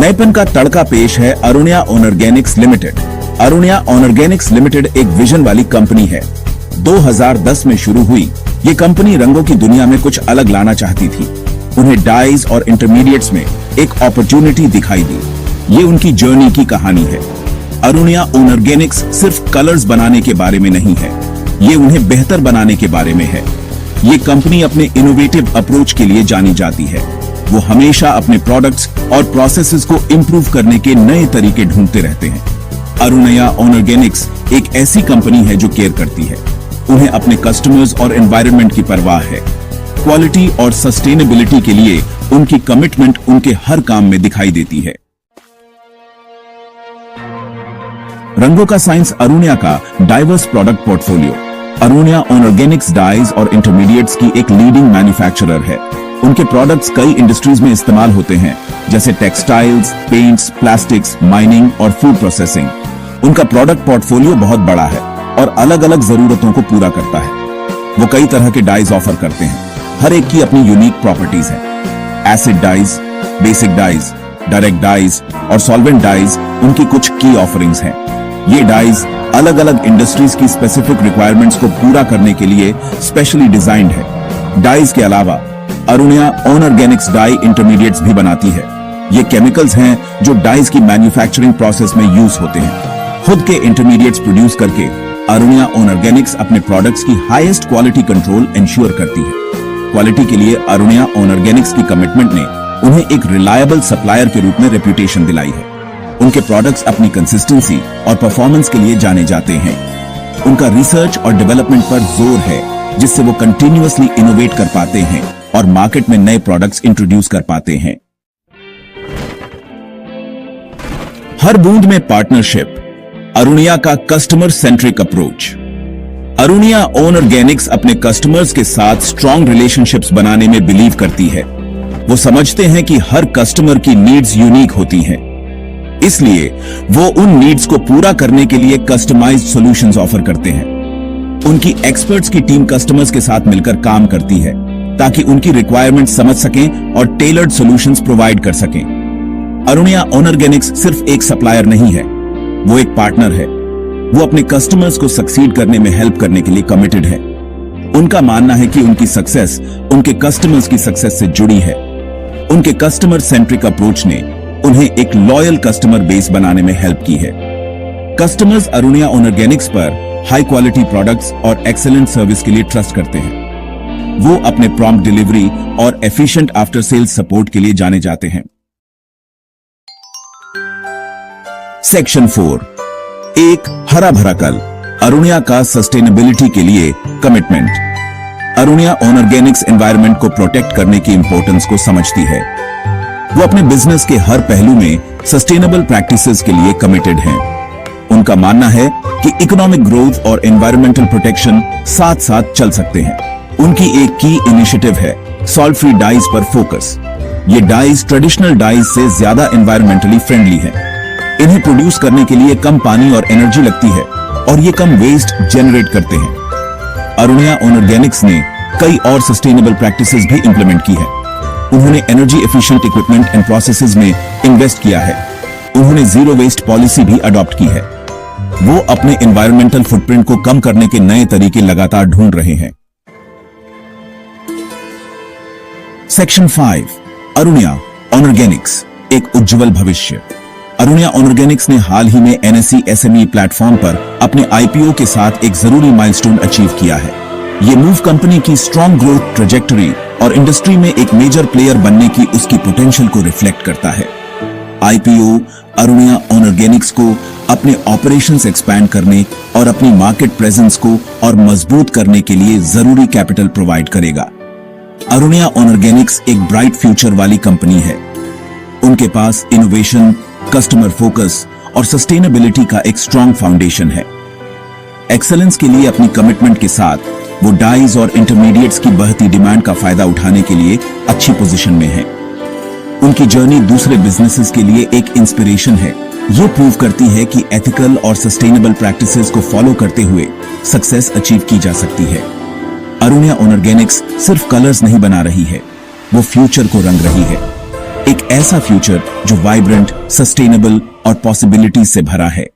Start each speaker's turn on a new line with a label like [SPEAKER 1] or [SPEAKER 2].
[SPEAKER 1] नएपन का तड़का पेश है अरुणिया ऑर्गेनिक्स लिमिटेड। अरुणिया ऑर्गेनिक्स लिमिटेड एक विजन वाली कंपनी है। 2010 में शुरू हुई ये कंपनी रंगों की दुनिया में कुछ अलग लाना चाहती थी। उन्हें डाइज और इंटरमीडिएट्स में एक अपॉर्चुनिटी दिखाई दी। ये उनकी जर्नी की कहानी है। अरुणिया ऑर्गेनिक्स सिर्फ कलर्स बनाने के बारे में नहीं है, ये उन्हें बेहतर बनाने के बारे में है। ये कंपनी अपने इनोवेटिव अप्रोच के लिए जानी जाती है। वो हमेशा अपने प्रोडक्ट्स और प्रोसेसेस को इंप्रूव करने के नए तरीके ढूंढते रहते हैं। अरुणिया ऑर्गेनिक्स एक ऐसी कंपनी है जो केयर करती है। उन्हें अपने कस्टमर्स और एनवायरनमेंट की परवाह है। क्वालिटी और सस्टेनेबिलिटी के लिए उनकी कमिटमेंट उनके हर काम में दिखाई देती है। रंगों का साइंस अरुणिया का diverse product portfolio. Arunia organics dyes और इंटरमीडिएट्स की एक लीडिंग मैन्युफैक्चरर है। उनके प्रोडक्ट्स कई इंडस्ट्रीज में इस्तेमाल होते हैं, जैसे टेक्सटाइल्स, पेंट्स, प्लास्टिक्स, माइनिंग और फूड प्रोसेसिंग। उनका प्रोडक्ट पोर्टफोलियो बहुत बड़ा है और अलग अलग जरूरतों को पूरा करता है। वो कई तरह के डाइज ऑफर करते हैं, हर एक की अपनी यूनिक प्रॉपर्टीज है। Acid dyes, basic dyes, direct dyes और सॉल्वेंट डाइज उनकी कुछ की ऑफरिंग्स हैं। ये डाइज अलग अलग इंडस्ट्रीज की स्पेसिफिक रिक्वायरमेंट्स को पूरा करने के लिए स्पेशली डिजाइंड है। डाइज के अलावा अरुणिया ऑर्गेनिक्स डाई इंटरमीडिएट्स भी बनाती है। ये केमिकल्स हैं जो डाइज की मैन्युफैक्चरिंग प्रोसेस में यूज होते हैं। खुद के इंटरमीडिएट्स प्रोड्यूस करके अरुणिया ऑर्गेनिक्स अपने प्रोडक्ट्स की हाईएस्ट क्वालिटी कंट्रोल इंश्योर करती है। क्वालिटी के लिए अरुणिया ऑर्गेनिक्स की कमिटमेंट ने उन्हें एक रिलायबल सप्लायर के रूप में रेप्यूटेशन दिलाई है। उनके प्रोडक्ट्स अपनी कंसिस्टेंसी और परफॉर्मेंस के लिए जाने जाते हैं। उनका रिसर्च और डेवलपमेंट पर जोर है, जिससे वो कंटिन्यूअसली इनोवेट कर पाते हैं और मार्केट में नए प्रोडक्ट्स इंट्रोड्यूस कर पाते हैं। हर बूंद में पार्टनरशिप। अरुणिया का कस्टमर सेंट्रिक अप्रोच। अरुणिया ऑर्गेनिक्स अपने कस्टमर्स के साथ स्ट्रॉन्ग रिलेशनशिप्स बनाने में बिलीव करती है। वो समझते हैं कि हर कस्टमर की नीड्स यूनिक होती हैं, इसलिए वो उन नीड्स को पूरा करने के लिए कस्टमाइज्ड सॉल्यूशंस ऑफर करते हैं। उनकी एक्सपर्ट्स की टीम कस्टमर्स के साथ मिलकर काम करती है ताकि उनकी रिक्वायरमेंट समझ सकें और टेलर्ड सॉल्यूशंस प्रोवाइड कर सकें। अरुणिया ऑर्गेनिक्स सिर्फ एक सप्लायर नहीं है, वो एक पार्टनर है। वो अपने कस्टमर्स को सक्सीड करने में हेल्प करने के लिए कमिटेड है। उनका मानना है कि उनकी सक्सेस उनके कस्टमर्स की सक्सेस से जुड़ी है। उनके कस्टमर सेंट्रिक अप्रोच ने उन्हें एक लॉयल कस्टमर बेस बनाने में हेल्प की है। कस्टमर्स अरुणिया ऑर्गेनिक्स पर हाई क्वालिटी प्रोडक्ट्स और एक्सेलेंट सर्विस के लिए ट्रस्ट करते हैं। वो अपने प्रॉम्प्ट डिलीवरी और एफिशिएंट आफ्टर सेल्स सपोर्ट के लिए जाने जाते हैं। सेक्शन 4, एक हरा भरा कल। अरुणिया का सस्टेनेबिलिटी के लिए कमिटमेंट। अरुणिया ऑर्गेनिक्स एनवायरनमेंट को प्रोटेक्ट करने की इंपॉर्टेंस को समझती है। वो अपने बिजनेस के हर पहलू में सस्टेनेबल प्रैक्टिसेस के लिए कमिटेड हैं। उनका मानना है कि इकोनॉमिक ग्रोथ और एनवायरमेंटल प्रोटेक्शन साथ साथ चल सकते हैं। उनकी एक की इनिशिएटिव है सॉल्ट फ्री डाइज पर फोकस। ये डाइज ट्रेडिशनल डाइज से ज्यादा एनवायरमेंटली फ्रेंडली है। इन्हें प्रोड्यूस करने के लिए कम पानी और एनर्जी लगती है और ये कम वेस्ट जनरेट करते हैं। अरुणिया ऑर्गेनिक्स ने कई और सस्टेनेबल प्रैक्टिसेस भी इंप्लीमेंट की है। उन्होंने energy efficient equipment and processes में इन्वेस्ट किया है। उन्होंने जीरो वेस्ट पॉलिसी भी अडॉप्ट की है। वो अपने एनवायरमेंटल फुटप्रिंट को कम करने के नए तरीके लगातार ढूंढ रहे हैं। सेक्शन 5, अरुणिया ऑर्गेनिक्स एक उज्जवल भविष्य। अरुणिया ऑर्गेनिक्स ने हाल ही में NSE SME प्लेटफॉर्म पर अपने IPO के साथ एक जरूरी माइलस्टोन अचीव किया है। ये मूव कंपनी की स्ट्रॉन्ग ग्रोथ ट्रेजेक्टरी और इंडस्ट्री में एक मेजर प्लेयर बनने की उसकी पोटेंशियल को रिफ्लेक्ट करता है। IPO अरुणिया ऑर्गेनिक्स को अपने ऑपरेशंस एक्सपैंड करने और अपनी मार्केट प्रेजेंस को और मजबूत करने के लिए जरूरी कैपिटल प्रोवाइड करेगा। अरुणिया ऑर्गेनिक्स एक ब्राइट फ्यूचर वाली कंपनी है। उनके पास इनोवेशन, कस्टमर फोकस और सस्टेनेबिलिटी का एक स्ट्रॉन्ग फाउंडेशन है। एक्सेलेंस के लिए अपनी कमिटमेंट के साथ वो डाइज और इंटरमीडिएट्स की बढ़ती डिमांड का फायदा उठाने के लिए अच्छी पोजीशन में है। उनकी जर्नी दूसरे बिजनेसेस के लिए एक इंस्पिरेशन है। ये प्रूव करती है कि एथिकल और सस्टेनेबल प्रैक्टिसेस को फॉलो करते हुए सक्सेस अचीव की जा सकती है। अरुणिया ऑर्गेनिक्स सिर्फ कलर्स नहीं बना रही है, वो फ्यूचर को रंग रही है। एक एक ऐसा फ्यूचर जो वाइब्रेंट, सस्टेनेबल और पॉसिबिलिटीज से भरा है।